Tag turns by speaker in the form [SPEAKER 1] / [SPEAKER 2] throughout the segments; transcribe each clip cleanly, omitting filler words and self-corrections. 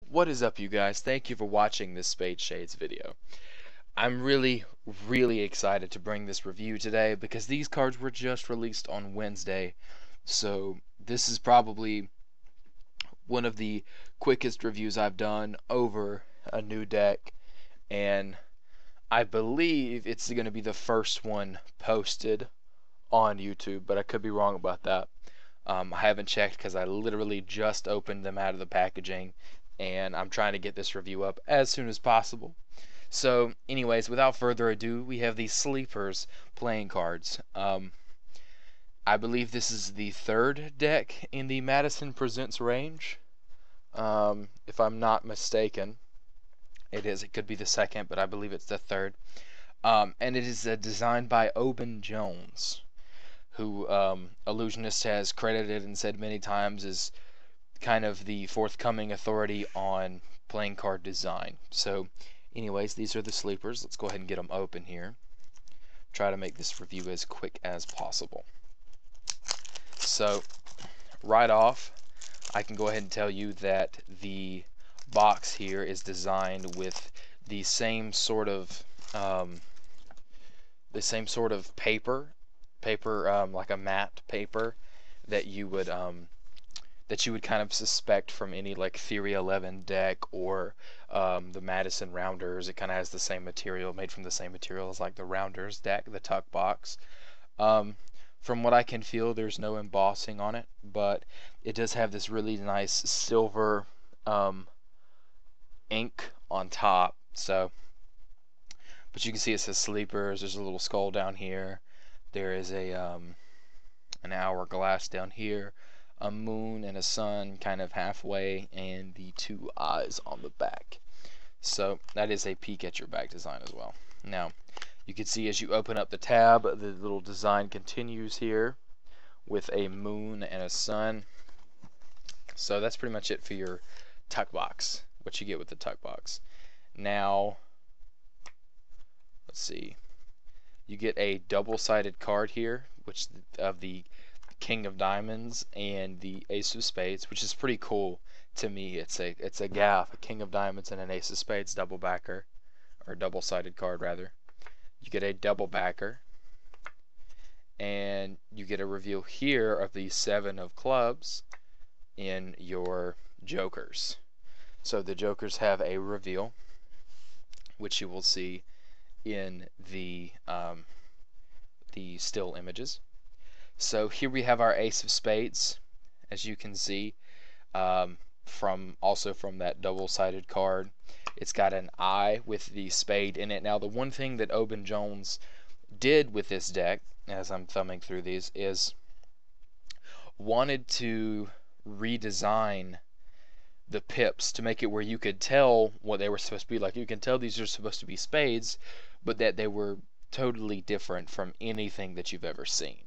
[SPEAKER 1] What is up, you guys? Thank you for watching this Spade Shades video. I'm really excited to bring this review today because these cards were just released on Wednesday, so this is probably one of the quickest reviews I've done over a new deck, and I believe it's going to be the first one posted on YouTube, but I could be wrong about that. I haven't checked because I literally just opened them out of the packaging, and I'm trying to get this review up as soon as possible. So anyways, without further ado, we have the Sleepers playing cards. I believe this is the third deck in the Madison Presents range, if I'm not mistaken. It is. It could be the second, but I believe it's the third. And it is designed by Oban Jones, who Ellusionist has credited and said many times is kind of the forthcoming authority on playing card design. So anyways, these are the sleepers. Let's go ahead and get them open here. Try to make this review as quick as possible. So right off, I can go ahead and tell you that the box here is designed with the same sort of paper like a matte paper that you would kind of suspect from any like Theory 11 deck or the Madison Rounders. It kind of has the same material, made from the same material as like the Rounders deck, the tuck box. From what I can feel, there's no embossing on it, but it does have this really nice silver ink on top. So, but you can see it says Sleepers. There's a little skull down here. There is a an hourglass down here, a moon and a sun kind of halfway, and the two eyes on the back. So that is a peek at your back design as well. Now, you can see as you open up the tab, the little design continues here with a moon and a sun. So that's pretty much it for your tuck box, what you get with the tuck box. Now, let's see. You get a double-sided card here, which of the King of Diamonds and the Ace of Spades, which is pretty cool to me. It's a gaff, a King of Diamonds and an Ace of Spades double backer, or double-sided card rather. You get a double backer, and you get a reveal here of the Seven of Clubs in your Jokers. So the Jokers have a reveal, which you will see in the still images. So here we have our Ace of Spades, as you can see, from that double-sided card. It's got an eye with the spade in it. Now, the one thing that Oban Jones did with this deck, as I'm thumbing through these, is wanted to redesign the pips to make it where you could tell what they were supposed to be. Like, you can tell these are supposed to be spades, but that they were totally different from anything that you've ever seen.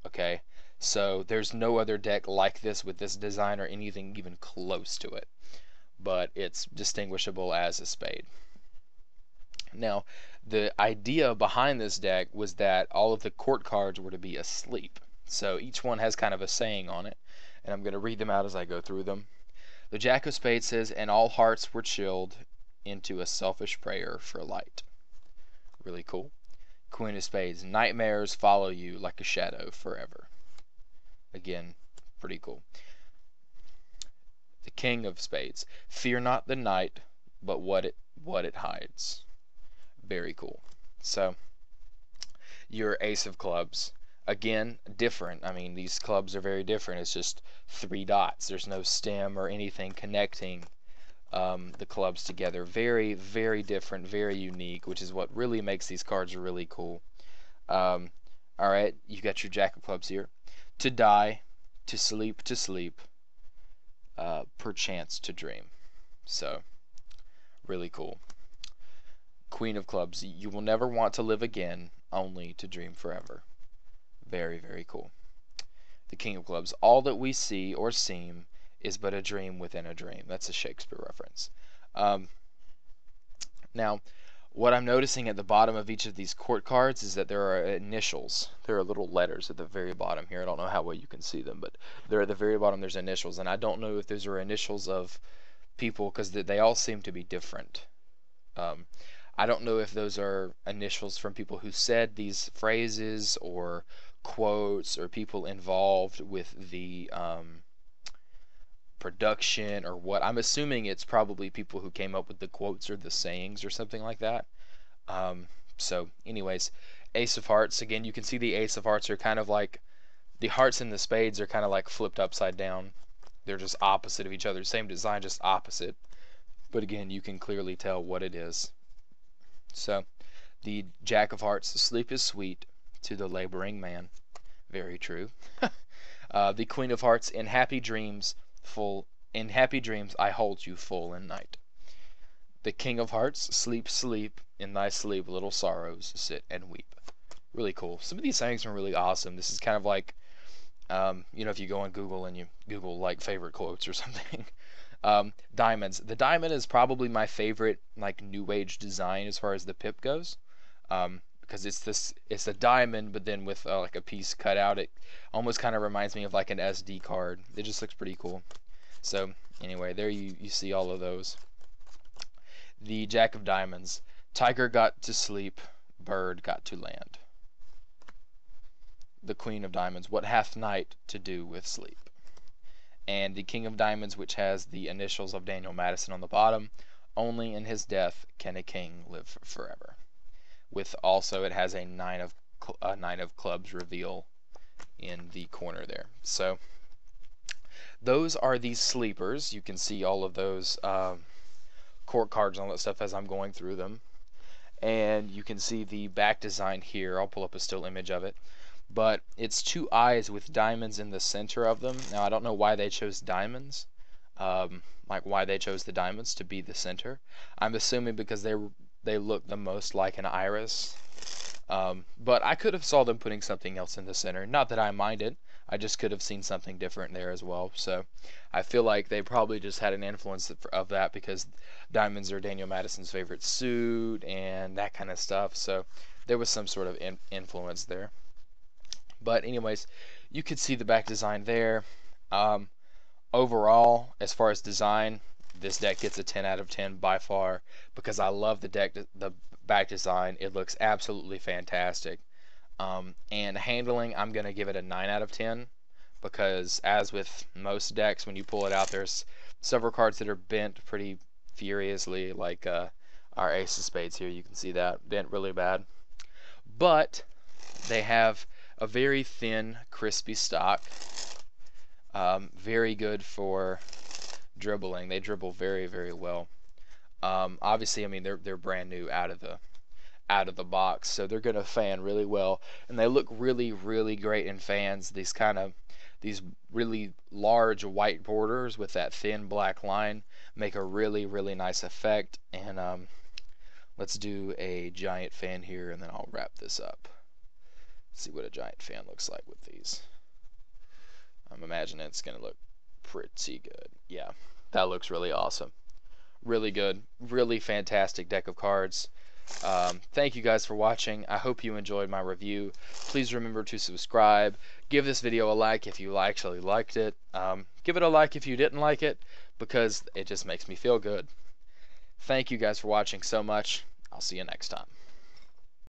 [SPEAKER 1] Okay, so there's no other deck like this with this design or anything even close to it, but it's distinguishable as a spade. Now, the idea behind this deck was that all of the court cards were to be asleep. So each one has kind of a saying on it, and I'm going to read them out as I go through them. The Jack of Spades says, "And all hearts were chilled into a selfish prayer for light." Really cool. Queen of Spades, "Nightmares follow you like a shadow forever." Again, pretty cool. The King of Spades, "Fear not the night, but what it hides." Very cool. So, your Ace of Clubs, again, different. I mean, these clubs are very different. It's just 3 dots. There's no stem or anything connecting the clubs together. Very, very different, very unique, which is what really makes these cards really cool. Alright, you got your Jack of Clubs here. "To die, to sleep, perchance to dream." So, really cool. Queen of Clubs, "You will never want to live again, only to dream forever." Very, very cool. The King of Clubs, "All that we see or seem is but a dream within a dream." That's a Shakespeare reference. Now, what I'm noticing at the bottom of each of these court cards is that there are initials. There are little letters at the very bottom here. I don't know how well you can see them, but they're at the very bottom. There's initials, and I don't know if those are initials of people, because they all seem to be different. I don't know if those are initials from people who said these phrases, or quotes, or people involved with the production, or what. I'm assuming it's probably people who came up with the quotes or the sayings or something like that. So anyways, Ace of Hearts, again, you can see the Ace of Hearts are kind of like, the hearts and the spades are kind of like flipped upside down. They're just opposite of each other. Same design, just opposite. But again, you can clearly tell what it is. So, the Jack of Hearts, sleep is sweet to the laboring man. Very true. The Queen of Hearts, in happy dreams I hold you full in night. The King of Hearts, sleep, sleep, in thy sleep little sorrows sit and weep. Really cool. Some of these sayings are really awesome. This is kind of like, you know, if you go on Google and you Google like favorite quotes or something. Diamonds. The diamond is probably my favorite like new age design as far as the pip goes, because it's a diamond, but then with like a piece cut out. It almost kind of reminds me of like an SD card. It just looks pretty cool. So anyway, there you see all of those. The Jack of Diamonds. Tiger got to sleep, bird got to land. The Queen of Diamonds. What hath night to do with sleep? And the King of Diamonds, which has the initials of Daniel Madison on the bottom. Only in his death can a king live forever. With also, it has a nine of clubs reveal in the corner there. So those are these sleepers. You can see all of those court cards and all that stuff as I'm going through them. And you can see the back design here. I'll pull up a still image of it. But it's two eyes with diamonds in the center of them. Now, I don't know why they chose diamonds, like why they chose the diamonds to be the center. I'm assuming because they look the most like an iris. But I could have saw them putting something else in the center. Not that I minded. I just could have seen something different there as well. So I feel like they probably just had an influence of that, because diamonds are Daniel Madison's favorite suit and that kind of stuff. So there was some sort of influence there. But anyways, you could see the back design there. Overall, as far as design, this deck gets a 10 out of 10 by far, because I love the back design. It looks absolutely fantastic. And handling, I'm going to give it a 9 out of 10, because as with most decks, when you pull it out, there's several cards that are bent pretty furiously, like our Ace of Spades here. You can see that bent really bad. But they have a very thin, crispy stock. Very good for dribbling. They dribble very, very well. Obviously, I mean, they're brand new out of the box, so they're gonna fan really well, and they look really, really great in fans. These really large white borders with that thin black line make a really, really nice effect. And let's do a giant fan here, and then I'll wrap this up. See what a giant fan looks like with these. I'm imagining it's gonna look pretty good. Yeah, that looks really awesome. Really good, really fantastic deck of cards. Thank you guys for watching. I hope you enjoyed my review. Please remember to subscribe. Give this video a like if you actually liked it. Give it a like if you didn't like it, because it just makes me feel good. Thank you guys for watching so much. I'll see you next time.